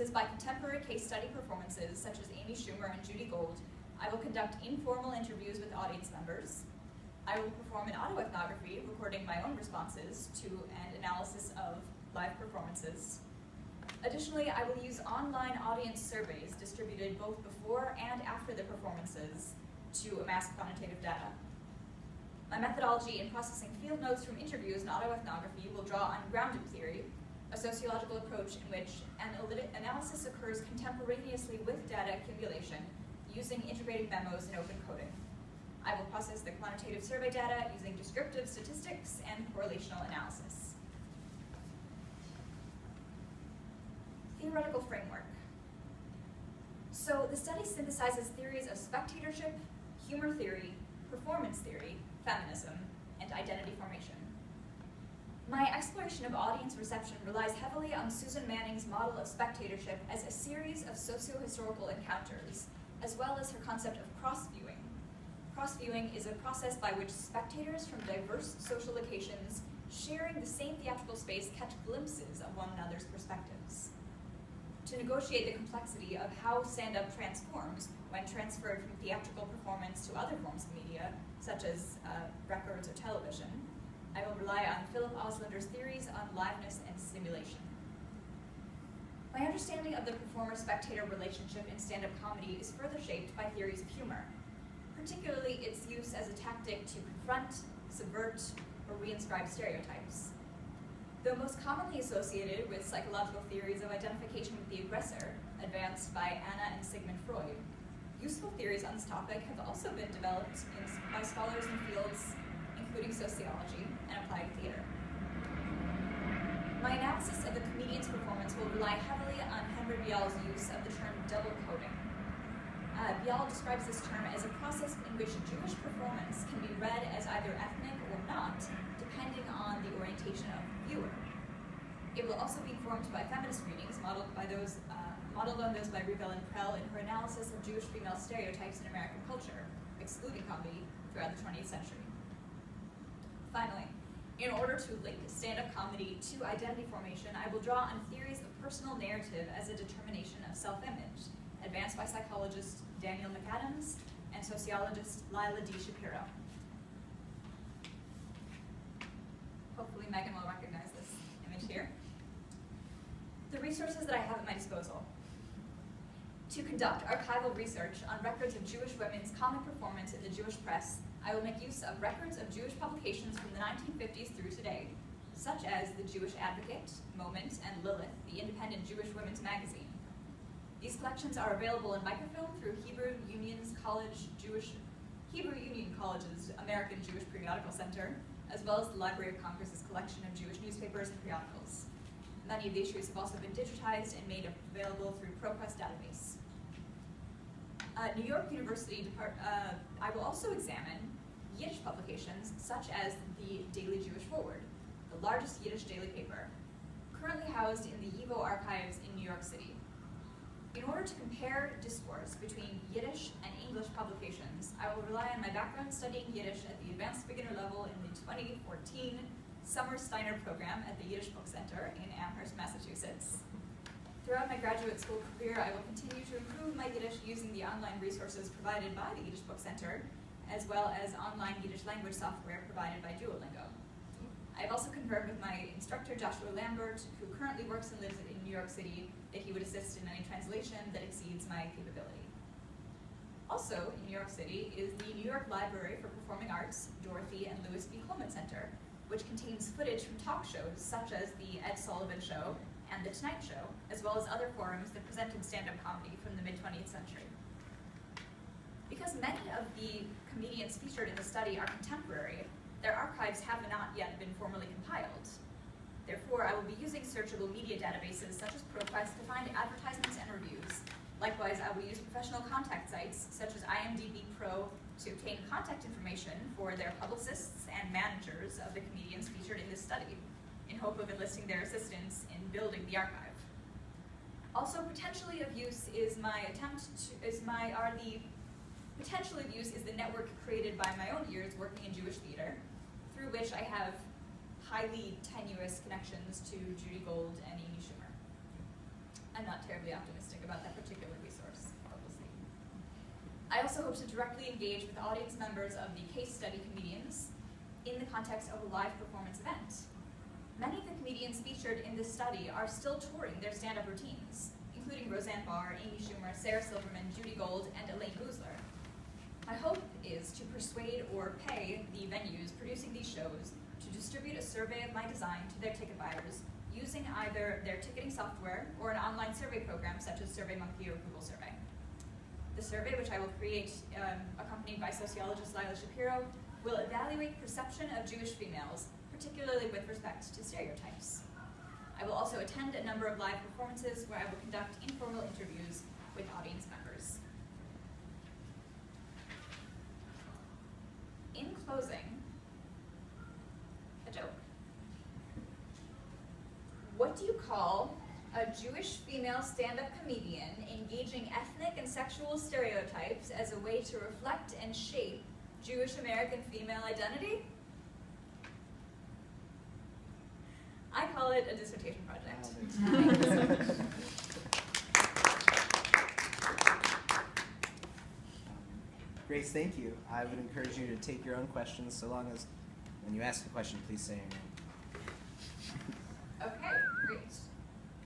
performances by contemporary case study performances such as Amy Schumer and Judy Gold, I will conduct informal interviews with audience members. I will perform an autoethnography, recording my own responses to and analysis of live performances. Additionally, I will use online audience surveys distributed both before and after the performances to amass quantitative data. My methodology in processing field notes from interviews and autoethnography will draw on grounded theory, a sociological approach in which analysis occurs contemporaneously with data accumulation using integrated memos and open coding. I will process the quantitative survey data using descriptive statistics and correlational analysis. Theoretical framework. So the study synthesizes theories of spectatorship, humor theory, performance theory, feminism, and identity formation. My exploration of audience reception relies heavily on Susan Manning's model of spectatorship as a series of socio-historical encounters, as well as her concept of cross-viewing. Cross-viewing is a process by which spectators from diverse social locations sharing the same theatrical space catch glimpses of one another's perspectives. To negotiate the complexity of how stand-up transforms when transferred from theatrical performance to other forms of media, such as records or television, I will rely on Philip Oslander's theories on liveness and simulation. My understanding of the performer-spectator relationship in stand-up comedy is further shaped by theories of humor, particularly its use as a tactic to confront, subvert, or reinscribe stereotypes. Though most commonly associated with psychological theories of identification with the aggressor, advanced by Anna and Sigmund Freud, useful theories on this topic have also been developed by scholars in fields including sociology and applied theater. My analysis of the comedian's performance will rely heavily on Henry Bial's use of the term double coding. Bial describes this term as a process in which Jewish performance can be read as either ethnic or not, depending on the orientation of the viewer. It will also be informed by feminist readings modeled on those by Rivel and Prell in her analysis of Jewish female stereotypes in American culture, excluding comedy, throughout the 20th century. Finally, in order to link stand-up comedy to identity formation, I will draw on theories of personal narrative as a determination of self-image, advanced by psychologist Daniel McAdams and sociologist Lila D. Shapiro. Hopefully Megan will recognize this image here. The resources that I have at my disposal. To conduct archival research on records of Jewish women's comic performance in the Jewish press, I will make use of records of Jewish publications from the 1950s through today, such as the Jewish Advocate, Moment, and Lilith, the independent Jewish women's magazine. These collections are available in microfilm through Hebrew Union College's American Jewish Periodical Center, as well as the Library of Congress's collection of Jewish newspapers and periodicals. Many of the issues have also been digitized and made available through ProQuest database. New York University, I will also examine Yiddish publications such as the Daily Jewish Forward, the largest Yiddish daily paper, currently housed in the YIVO archives in New York City. In order to compare discourse between Yiddish and English publications, I will rely on my background studying Yiddish at the advanced beginner level in the 2014 Summer Steiner program at the Yiddish Book Center in Amherst, Massachusetts. Throughout my graduate school career, I will continue to improve my Yiddish using the online resources provided by the Yiddish Book Center, as well as online Yiddish language software provided by Duolingo. I have also confirmed with my instructor, Joshua Lambert, who currently works and lives in New York City, that he would assist in any translation that exceeds my capability. Also in New York City is the New York Library for Performing Arts, Dorothy and Louis B. Coleman Center, which contains footage from talk shows such as The Ed Sullivan Show and The Tonight Show, as well as other forums that presented stand-up comedy from the mid-20th century. Because many of the comedians featured in the study are contemporary, their archives have not yet been formally compiled. Therefore, I will be using searchable media databases such as ProQuest to find advertisements and reviews. Likewise, I will use professional contact sites such as IMDb Pro to obtain contact information for their publicists and managers of the comedians featured in this study, in hope of enlisting their assistance in building the archive. Also, potentially of use is the network created by my own years working in Jewish theater, through which I have highly tenuous connections to Judy Gold and Amy Schumer. I'm not terribly cautiously optimistic about that particular resource, but we'll see. I also hope to directly engage with audience members of the case study comedians in the context of a live performance event. Many of the comedians featured in this study are still touring their stand-up routines, including Roseanne Barr, Amy Schumer, Sarah Silverman, Judy Gold, and Elaine Boozler. My hope is to persuade or pay the venues producing these shows to distribute a survey of my design to their ticket buyers using either their ticketing software or an online survey program such as SurveyMonkey or Google Survey. The survey, which I will create accompanied by sociologist Lila Shapiro, will evaluate perception of Jewish females, particularly with respect to stereotypes. I will also attend a number of live performances where I will conduct informal interviews with audience members. In closing, a joke. What do you call a Jewish female stand-up comedian engaging ethnic and sexual stereotypes as a way to reflect and shape Jewish American female identity? I call it a dissertation project. Grace, thank you. I would encourage you to take your own questions, so long as when you ask a question, please say your name. Okay, great.